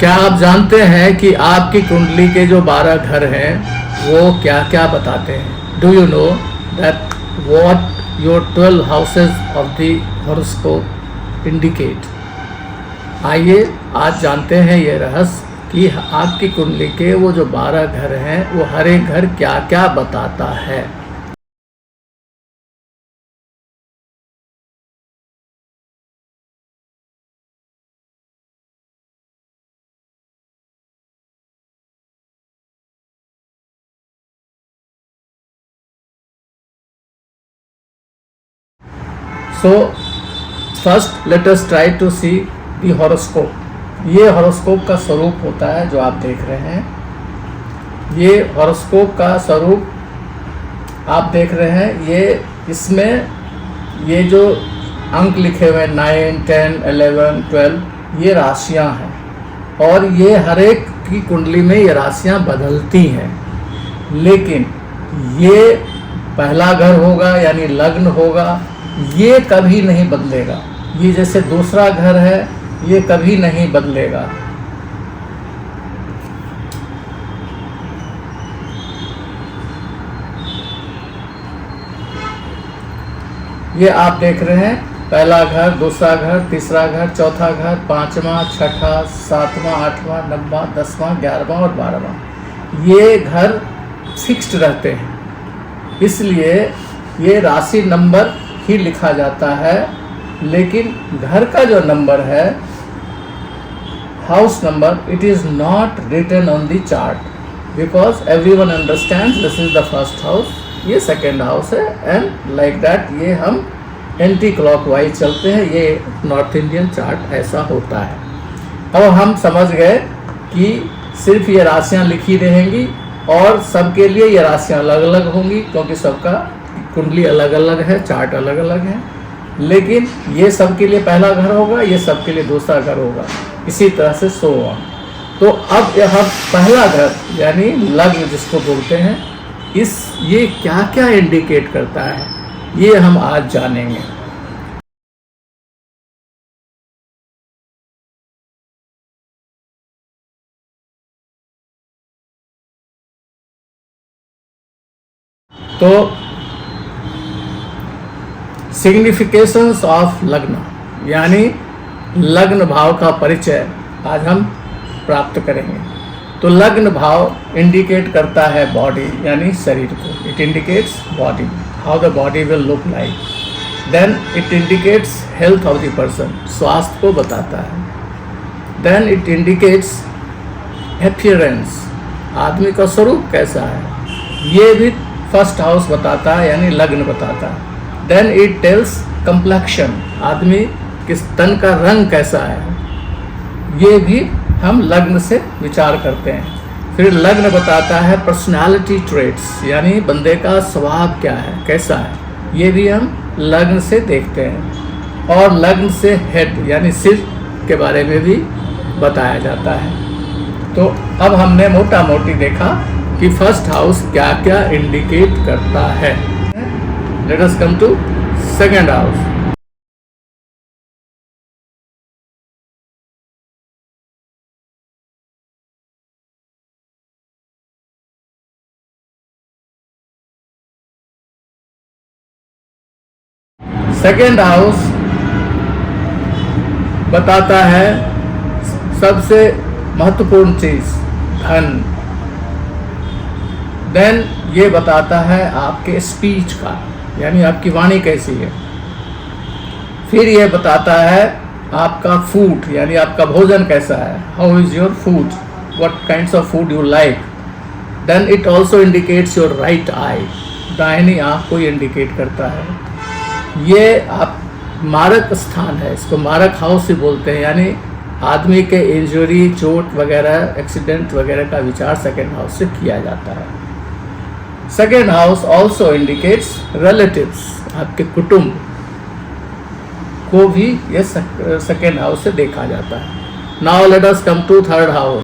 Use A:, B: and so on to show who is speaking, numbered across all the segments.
A: क्या आप जानते हैं कि आपकी कुंडली के जो 12 घर हैं वो क्या क्या बताते हैं? Do you know that what your 12 houses of the horoscope indicate? आइए आज जानते हैं ये रहस्य कि आपकी कुंडली के वो जो 12 घर हैं वो हर एक घर क्या क्या बताता है। So first let us try to see the horoscope. ये हॉरोस्कोप का स्वरूप होता है जो आप देख रहे हैं। ये हॉरोस्कोप का स्वरूप आप देख रहे हैं। ये इसमें ये जो अंक लिखे हुए 9, 10, 11, 12 ये राशियां हैं और ये हर एक की कुंडली में ये राशियां बदलती हैं। लेकिन ये पहला घर होगा यानी लग्न होगा, ये कभी नहीं बदलेगा। ये जैसे दूसरा घर है ये कभी नहीं बदलेगा। ये आप देख रहे हैं पहला घर, दूसरा घर, तीसरा घर, चौथा घर, पांचवा, छठा, सातवां, आठवां, नौवां, 10वां, 11वां और 12वां। ये घर फिक्स्ड रहते हैं, इसलिए ये राशि नंबर ही लिखा जाता है। लेकिन घर का जो नंबर है, house number, it is not written on the chart because everyone understands this is the first house, ये सेकेंड हाउस है एंड लाइक दैट ये हम एंटी क्लॉकवाइज चलते हैं। ये नॉर्थ इंडियन चार्ट ऐसा होता है। अब हम समझ गए कि सिर्फ ये राशियां लिखी रहेंगी और सबके लिए ये राशियां अलग अलग होंगी क्योंकि सबका कुंडली अलग अलग है, चार्ट अलग अलग है। लेकिन ये सबके लिए पहला घर होगा, ये सबके लिए दूसरा घर होगा, इसी तरह से सो ऑन। तो अब यह पहला घर यानी लग्न जिसको बोलते हैं, ये क्या क्या इंडिकेट करता है ये हम आज जानेंगे। तो सिग्निफिकेशंस ऑफ लग्न यानी लग्न भाव का परिचय आज हम प्राप्त करेंगे। तो लग्न भाव इंडिकेट करता है बॉडी यानी शरीर को। It indicates body, how the body will look like. Then it indicates health of the person, स्वास्थ्य को बताता है। देन इट इंडिकेट्स अपीयरेंस, आदमी का स्वरूप कैसा है, ये भी फर्स्ट हाउस बताता है यानी लग्न बताता है। देन इट टेल्स कंप्लेक्शन, आदमी किस तन का रंग कैसा है, ये भी हम लग्न से विचार करते हैं। फिर लग्न बताता है पर्सनालिटी ट्रेट्स यानी बंदे का स्वभाव क्या है, कैसा है, ये भी हम लग्न से देखते हैं। और लग्न से हेड यानी सिर के बारे में भी बताया जाता है। तो अब हमने मोटा मोटी देखा कि फर्स्ट हाउस क्या क्या इंडिकेट करता है। Let us come to second house. Second house बताता है सबसे महत्वपूर्ण चीज, धन। देन ये बताता है आपके स्पीच का यानी आपकी वाणी कैसी है। फिर ये बताता है आपका फूड यानी आपका भोजन कैसा है, how is your food, what kinds of food you like. Then it also indicates your right eye, दाहिनी आँख को इंडिकेट करता है। ये आप मारक स्थान है, इसको मारक हाउस ही बोलते हैं यानी आदमी के इंजरी, चोट वगैरह, एक्सीडेंट वगैरह का विचार सेकेंड हाउस से किया जाता है। Second house also indicates relatives, आपके कुटुंब को भी ये सेकेंड हाउस से देखा जाता है। Now let us come to third house.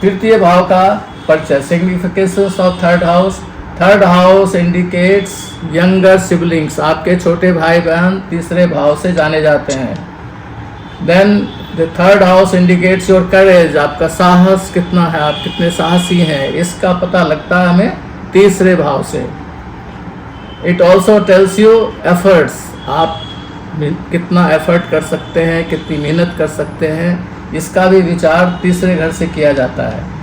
A: तृतीय भाव का परिचय, significations of third house. Third house indicates younger siblings, आपके छोटे भाई बहन तीसरे भाव से जाने जाते हैं। Then the third house indicates your courage, आपका साहस कितना है, आप कितने साहसी हैं, इसका पता लगता है हमें तीसरे भाव से। It also tells you efforts, आप कितना एफर्ट कर सकते हैं, कितनी मेहनत कर सकते हैं, इसका भी विचार तीसरे घर से किया जाता है।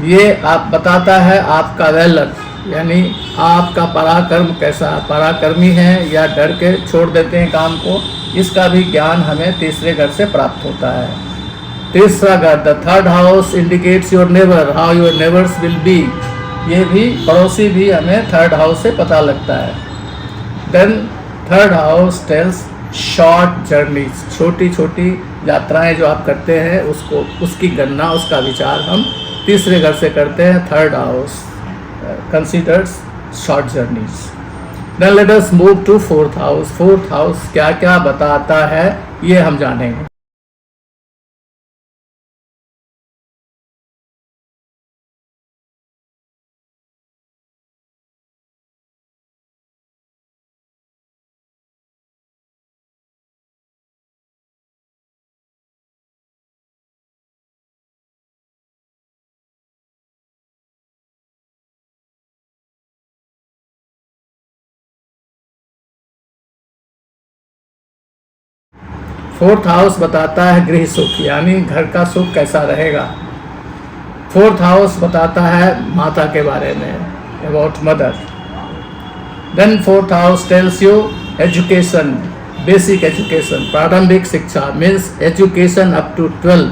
A: ये आप बताता है आपका वैलर, यानी आपका पराक्रम कैसा, पराक्रमी है या डर के छोड़ देते हैं काम को, इसका भी ज्ञान हमें तीसरे घर से प्राप्त होता है। तीसरा घर, the third house indicates your neighbour, how your neighbours will be, ये भी पड़ोसी भी हमें थर्ड हाउस से पता लगता है। Then third house tells short journeys, छोटी छोटी यात्राएं जो आप करते हैं उसको, उसकी गणना, उसका विचार हम तीसरे घर से करते हैं। Third house considers short journeys. Then let us move to fourth house. Fourth house क्या क्या बताता है ये हम जानेंगे। फोर्थ हाउस बताता है गृह सुख, यानी घर का सुख कैसा रहेगा। फोर्थ हाउस बताता है माता के बारे में, about mother. Then fourth house tells you education, basic education, प्रारंभिक शिक्षा, मीन्स एजुकेशन अप टू 12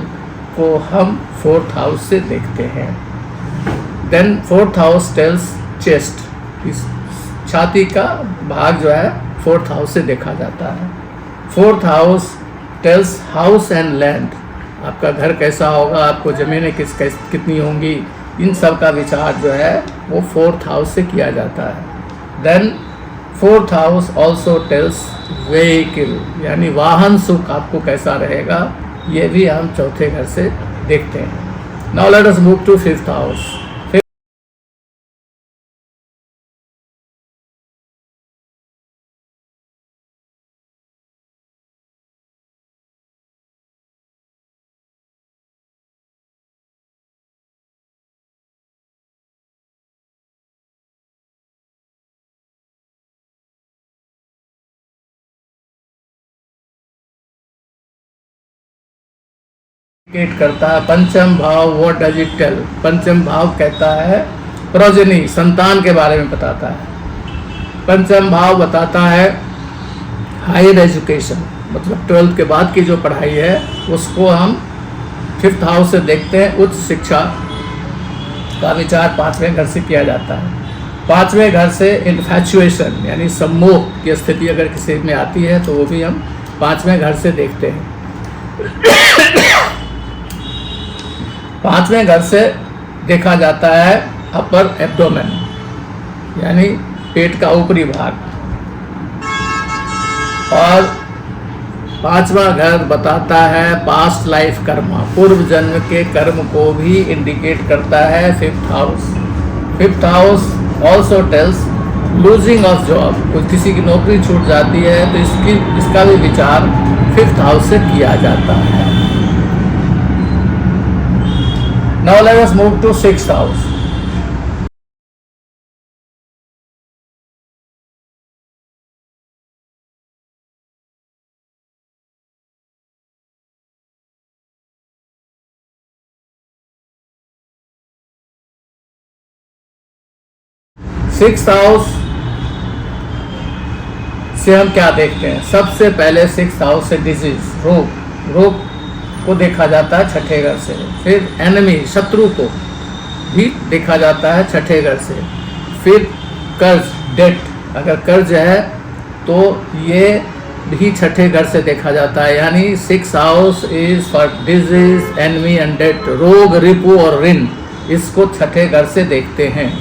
A: को हम फोर्थ हाउस से देखते हैं। Then fourth house tells chest, इस छाती का भाग जो है फोर्थ हाउस से देखा जाता है। Fourth house tells house and land, आपका घर कैसा होगा, आपको ज़मीनें कितनी होंगी, इन सब का विचार जो है वो फोर्थ हाउस से किया जाता है। Then fourth house also tells vehicle, यानी वाहन सुख आपको कैसा रहेगा, ये भी हम चौथे घर से देखते हैं। Now let us move to fifth house. Indicate करता है पंचम भाव, व्हाट डज इट टेल, पंचम भाव कहता है प्रोजेनी, संतान के बारे में बताता है। पंचम भाव बताता है हायर एजुकेशन, मतलब 12th के बाद की जो पढ़ाई है उसको हम फिफ्थ हाउस से देखते हैं। उच्च शिक्षा का विचार पांचवें घर से किया जाता है। पांचवें घर से इन्फैचुएशन यानी सम्मोह की स्थिति अगर किसी में आती है तो वो भी हम पांचवें घर से देखते हैं। पांचवें घर से देखा जाता है अपर एब्डोमेन, यानी पेट का ऊपरी भाग। और पांचवा घर बताता है पास्ट लाइफ कर्म, पूर्व जन्म के कर्म को भी इंडिकेट करता है fifth house. Fifth house also tales losing of job, कुछ किसी की नौकरी छूट जाती है तो इसका भी विचार फिफ्थ हाउस से किया जाता है। Now let us move to sixth house. Sixth house से हम क्या देखते हैं? सबसे पहले सिक्स्थ हाउस से डिजीज, रोग को देखा जाता है छठे घर से। फिर एनिमी, शत्रु को भी देखा जाता है छठे घर से। फिर कर्ज, डेट, अगर कर्ज है तो ये भी छठे घर से देखा जाता है। यानी six house is for disease, enemy and debt, रोग, रिपु और ऋण, इसको छठे घर से देखते हैं।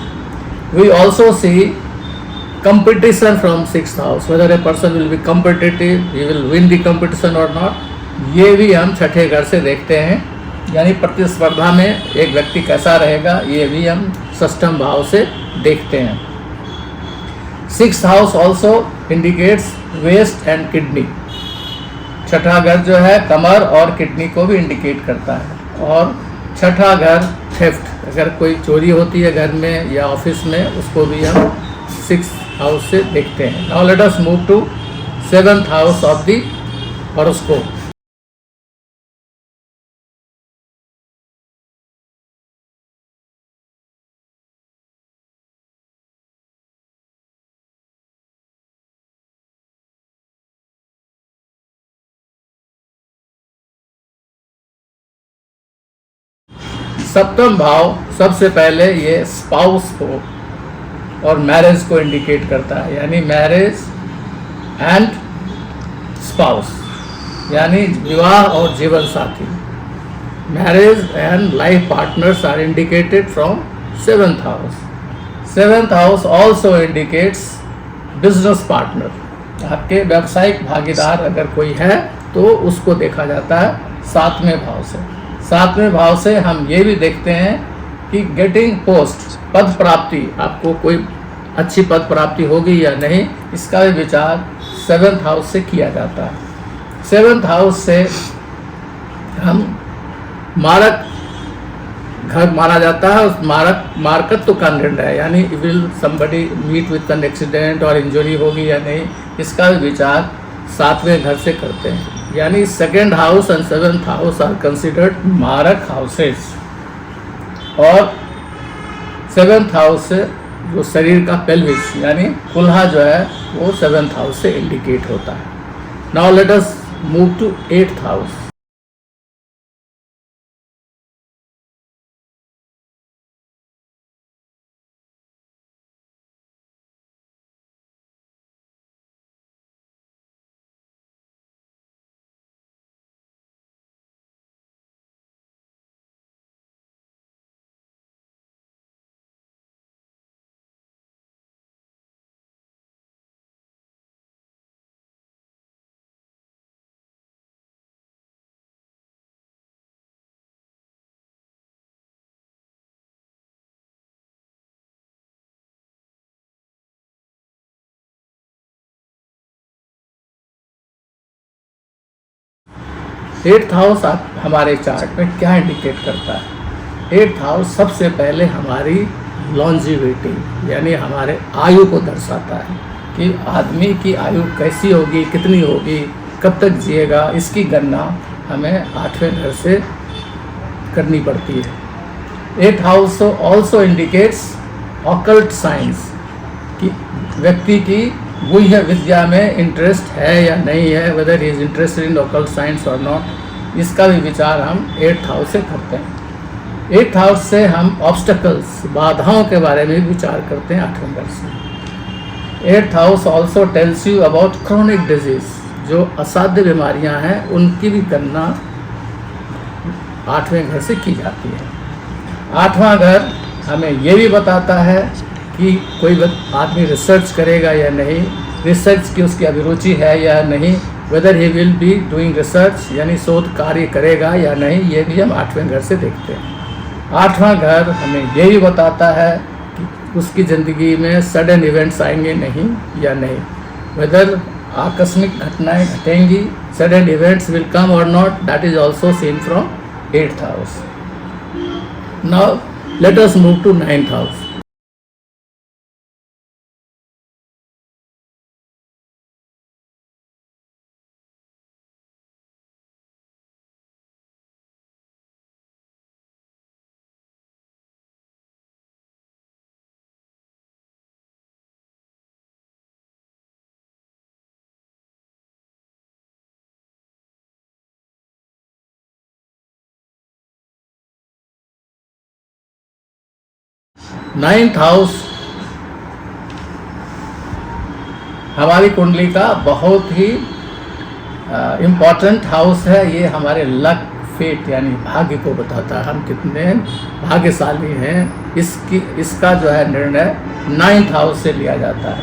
A: We also see competition from sixth house, whether a person will be competitive, he will win the competition और नॉट, ये भी हम छठे घर से देखते हैं। यानी प्रतिस्पर्धा में एक व्यक्ति कैसा रहेगा, ये भी हम षष्ठम भाव से देखते हैं। 6th house also indicates waist and kidney. छठा घर जो है कमर और किडनी को भी इंडिकेट करता है। और छठा घर थेफ्ट, अगर कोई चोरी होती है घर में या ऑफिस में, उसको भी हम 6th हाउस से देखते हैं। Now let us move to 7th house of the horoscope. सप्तम भाव सबसे पहले ये स्पाउस को और मैरिज को इंडिकेट करता है, यानी मैरिज एंड स्पाउस, यानी विवाह और जीवन साथी। Marriage and life partners are indicated from 7th house. 7th house also indicates business partner. आपके व्यावसायिक भागीदार अगर कोई है तो उसको देखा जाता है 7वें भाव से। 7वें भाव से हम ये भी देखते हैं कि गेटिंग पोस्ट, पद प्राप्ति, आपको कोई अच्छी पद प्राप्ति होगी या नहीं, इसका भी विचार 7th हाउस से किया जाता है। 7th हाउस से हम मारक घर माना जाता है। उस मारकत्व का निर्णय, यानी will somebody meet with an accident और इंजरी होगी या नहीं, इसका भी विचार 7वें घर से करते हैं। यानी 2nd house and 7th house are considered मारक हाउसेस। और 7th हाउस से जो शरीर का पेल्विस यानी कुल्हा जो है वो 7th हाउस से इंडिकेट होता है। Now let us move to 8th house. Eighth house हमारे चार्ट में क्या इंडिकेट करता है? 8th हाउस सबसे पहले हमारी लॉन्जिविटी यानी हमारे आयु को दर्शाता है कि आदमी की आयु कैसी होगी, कितनी होगी, कब तक जिएगा, इसकी गणना हमें 8वें घर से करनी पड़ती है। 8th house also indicates occult science कि व्यक्ति की गुह्य विद्या में इंटरेस्ट है या नहीं है, whether is interested in occult science और नॉट, इसका भी विचार हम 8th हाउस से करते हैं। 8th हाउस से हम ऑब्स्टकल्स, बाधाओं के बारे में विचार करते हैं 8वें घर से। 8th house also tells you about chronic disease, जो असाध्य बीमारियां हैं उनकी भी गणना 8वें घर से की जाती है। 8वां घर हमें ये भी बताता है कि कोई आदमी रिसर्च करेगा या नहीं, रिसर्च की उसकी अभिरुचि है या नहीं, weather he will be doing research यानी शोध कार्य करेगा या नहीं, ये भी हम 8वें घर से देखते हैं। 8वां घर हमें ये भी बताता है कि उसकी ज़िंदगी में सडन इवेंट्स आएंगे नहीं या नहीं, वेदर आकस्मिक घटनाएं घटेंगी, सडन इवेंट्स विल कम और not, that is also seen from 8th house. Now let us move to 9th house. Ninth house हमारी कुंडली का बहुत ही इम्पॉर्टेंट हाउस है। ये हमारे लक, फेट यानी भाग्य को बताता है, हम कितने भाग्यशाली हैं। इसका जो है निर्णय 9th हाउस से लिया जाता है।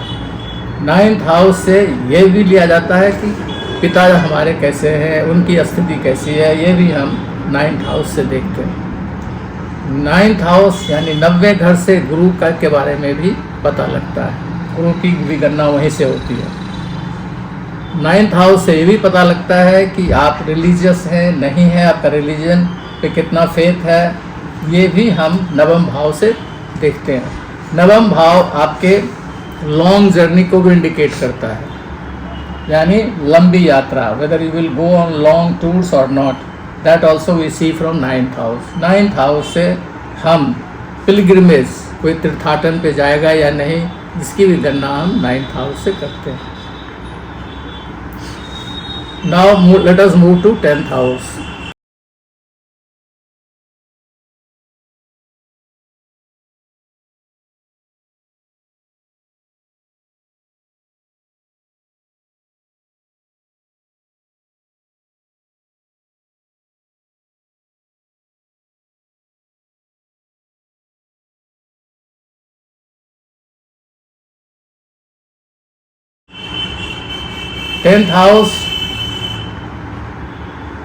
A: 9th हाउस से ये भी लिया जाता है कि पिता हमारे कैसे हैं, उनकी स्थिति कैसी है, ये भी हम नाइन्थ हाउस से देखते हैं। नाइन्थ हाउस यानी 90 घर से गुरु का के बारे में भी पता लगता है, गुरु की भी गणना वहीं से होती है। नाइन्थ हाउस से ये भी पता लगता है कि आप रिलीजियस हैं नहीं हैं, आपका रिलीजन पे कितना फेथ है, ये भी हम नवम भाव से देखते हैं। नवम भाव आपके लॉन्ग जर्नी को भी इंडिकेट करता है, यानी लंबी यात्रा, whether you will go on long tours और not, that also we see from ninth house. Ninth house से हम पिलग्रिमेज, कोई तीर्थाटन पे जाएगा या नहीं, इसकी भी गणना हम नाइन्थ हाउस से करते हैं। Now let us move to 10th house. Tenth house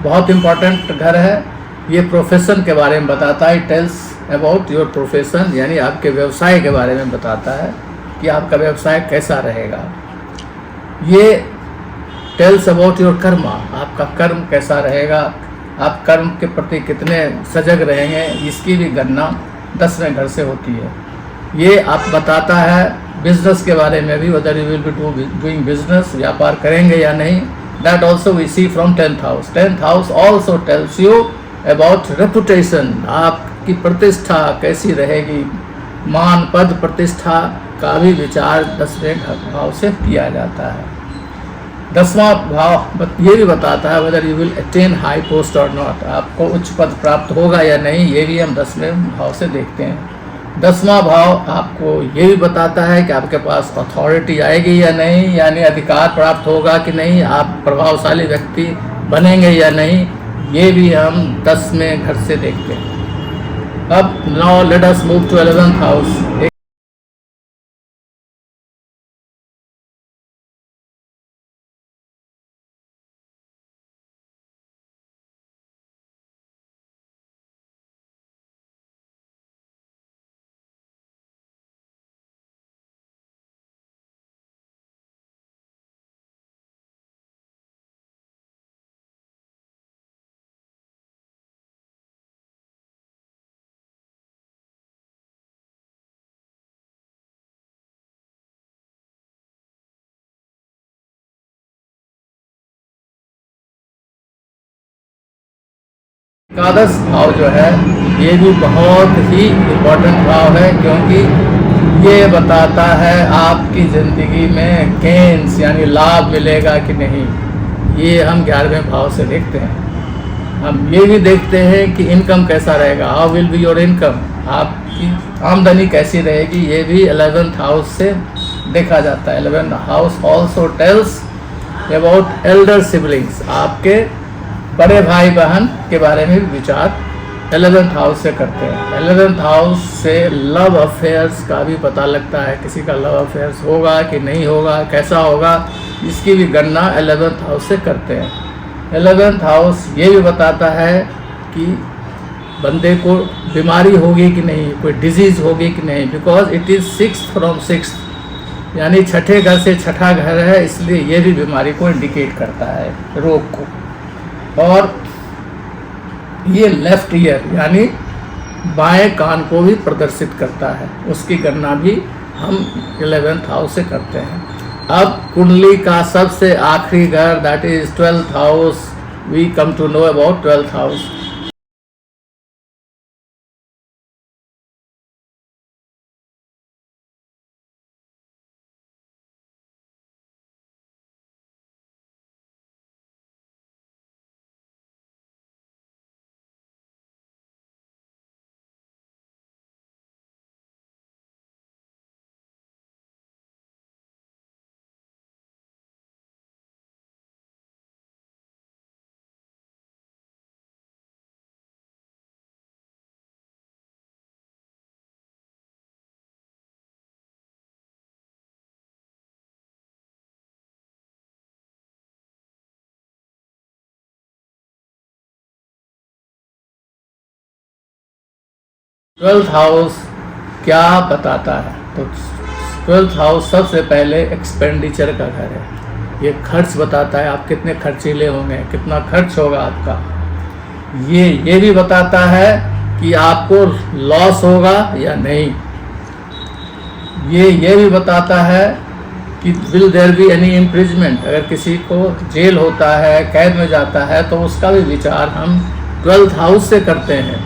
A: बहुत इम्पॉर्टेंट घर है, ये प्रोफेशन के बारे में बताता है। टेल्स अबाउट योर प्रोफेशन, यानी आपके व्यवसाय के बारे में बताता है कि आपका व्यवसाय कैसा रहेगा। ये टेल्स अबाउट योर कर्मा, आपका कर्म कैसा रहेगा, आप कर्म के प्रति कितने सजग रहेंगे, इसकी भी गणना 10वें घर से होती है। ये आप बताता है बिजनेस के बारे में भी, whether you will be doing business, व्यापार करेंगे या नहीं, that also we see from 10th house. 10th house also tells you about reputation, आपकी प्रतिष्ठा कैसी रहेगी, मान पद प्रतिष्ठा का भी विचार 10वें भाव से किया जाता है। 10वां भाव ये भी बताता है weather you will attain high post और नॉट, आपको उच्च पद प्राप्त होगा या नहीं, ये भी हम 10वें भाव से देखते हैं। 10वां भाव आपको ये भी बताता है कि आपके पास अथॉरिटी आएगी या नहीं, यानी अधिकार प्राप्त होगा कि नहीं, आप प्रभावशाली व्यक्ति बनेंगे या नहीं, ये भी हम 10वें घर से देखते हैं। अब now let us move to 11th house. एकादश भाव जो है ये भी बहुत ही इम्पोर्टेंट भाव है, क्योंकि ये बताता है आपकी ज़िंदगी में गेन्स यानी लाभ मिलेगा कि नहीं, ये हम 11वें भाव से देखते हैं। हम ये भी देखते हैं कि इनकम कैसा रहेगा, how will be your income, आपकी आमदनी कैसी रहेगी, ये भी 11th हाउस से देखा जाता है। 11th house also tells about Elder siblings, आपके बड़े भाई बहन के बारे में भी विचार 11th हाउस से करते हैं। 11th हाउस से लव अफेयर्स का भी पता लगता है, किसी का लव अफेयर्स होगा कि नहीं होगा, कैसा होगा, इसकी भी गणना 11th हाउस से करते हैं। 11th हाउस ये भी बताता है कि बंदे को बीमारी होगी कि नहीं, कोई डिजीज़ होगी कि नहीं, because it is 6th from 6th, यानी छठे घर से छठा घर है, इसलिए ये भी बीमारी को इंडिकेट करता है, रोग को। और ये लेफ्ट ईयर यानी बाएं कान को भी प्रदर्शित करता है, उसकी गणना भी हम 11th हाउस से करते हैं। अब कुंडली का सबसे आखिरी घर that is 12th house, we come to know about 12th house. 12th house क्या बताता है? तो 12th हाउस सबसे पहले एक्सपेंडिचर का घर है। ये खर्च बताता है, आप कितने खर्चीले होंगे, कितना खर्च होगा आपका। ये भी बताता है कि आपको लॉस होगा या नहीं। ये भी बताता है कि will there be any imprisonment, अगर किसी को जेल होता है, कैद में जाता है, तो उसका भी विचार हम 12th हाउस से करते हैं।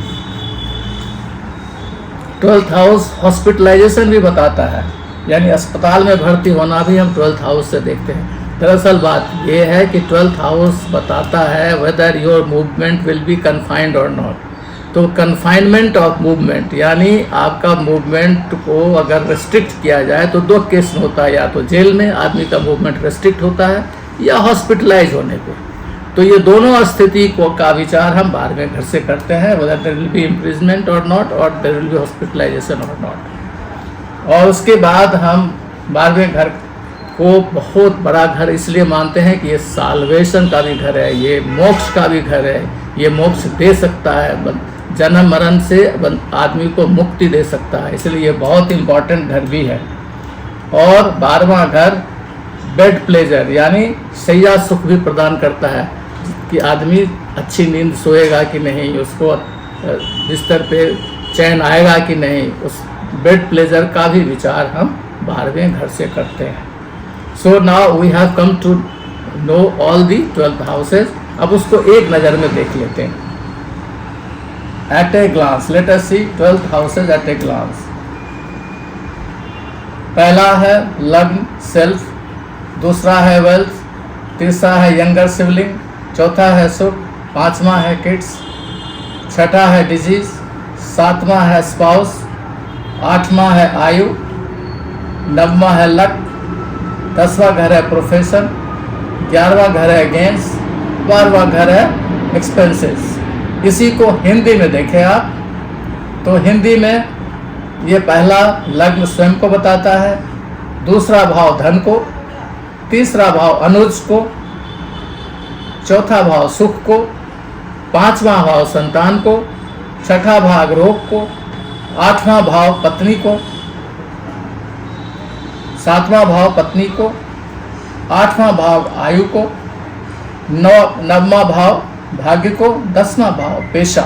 A: 12th हाउस हॉस्पिटलाइजेशन भी बताता है, यानी अस्पताल में भर्ती होना भी हम 12th हाउस से देखते हैं। दरअसल बात यह है कि 12th हाउस बताता है whether your movement will be confined और नॉट। तो कन्फाइनमेंट ऑफ मूवमेंट, यानी आपका मूवमेंट को अगर रेस्ट्रिक्ट किया जाए तो दो केस में होता है, या तो जेल में आदमी का मूवमेंट रेस्ट्रिक्ट होता है या हॉस्पिटलाइज होने पे। तो ये दोनों स्थिति को का विचार हम 12वें घर से करते हैं, whether there will be imprisonment और नॉट, और देयर विल बी हॉस्पिटलाइजेशन और नॉट। और उसके बाद हम 12वें घर को बहुत बड़ा घर इसलिए मानते हैं कि ये साल्वेशन का भी घर है, ये मोक्ष का भी घर है। ये मोक्ष दे सकता है, जन्म मरण से आदमी को मुक्ति दे सकता है, इसलिए ये बहुत इम्पॉर्टेंट घर भी है। और 12वां घर बेड प्लेजर, यानी शैया सुख भी प्रदान करता है कि आदमी अच्छी नींद सोएगा कि नहीं, उसको बिस्तर पे चैन आएगा कि नहीं, उस बेड प्लेजर का भी विचार हम 12वें घर से करते हैं। So now we have come to know all the 12th houses. अब उसको एक नज़र में देख लेते हैं, at a glance. Let us see 12th houses at a glance. पहला है लग्न सेल्फ, दूसरा है वेल्थ, तीसरा है यंगर सिबलिंग, चौथा है सुख, पांचवा है किड्स, छठा है डिजीज, सातवां है स्पाउस, आठवां है आयु, नववां है लक, 10वां घर है प्रोफेशन, 11वां घर है गेम्स, 12वां घर है एक्सपेंसेस। इसी को हिंदी में देखें आप तो हिंदी में ये पहला लग्न स्वयं को बताता है, दूसरा भाव धन को, तीसरा भाव अनुज को, चौथा भाव सुख को, पांचवा भाव संतान को, छठा भाव रोग को, आठवां भाव पत्नी को, सातवां भाव पत्नी को, आठवां भाव आयु को, नववां भाव भाग्य को, 10वां भाव पेशा,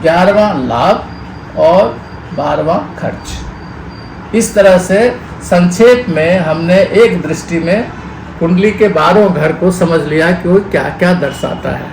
A: 11वां लाभ और 12वां खर्च। इस तरह से संक्षेप में हमने एक दृष्टि में कुंडली के 12 घर को समझ लिया कि वो क्या क्या दर्शाता है।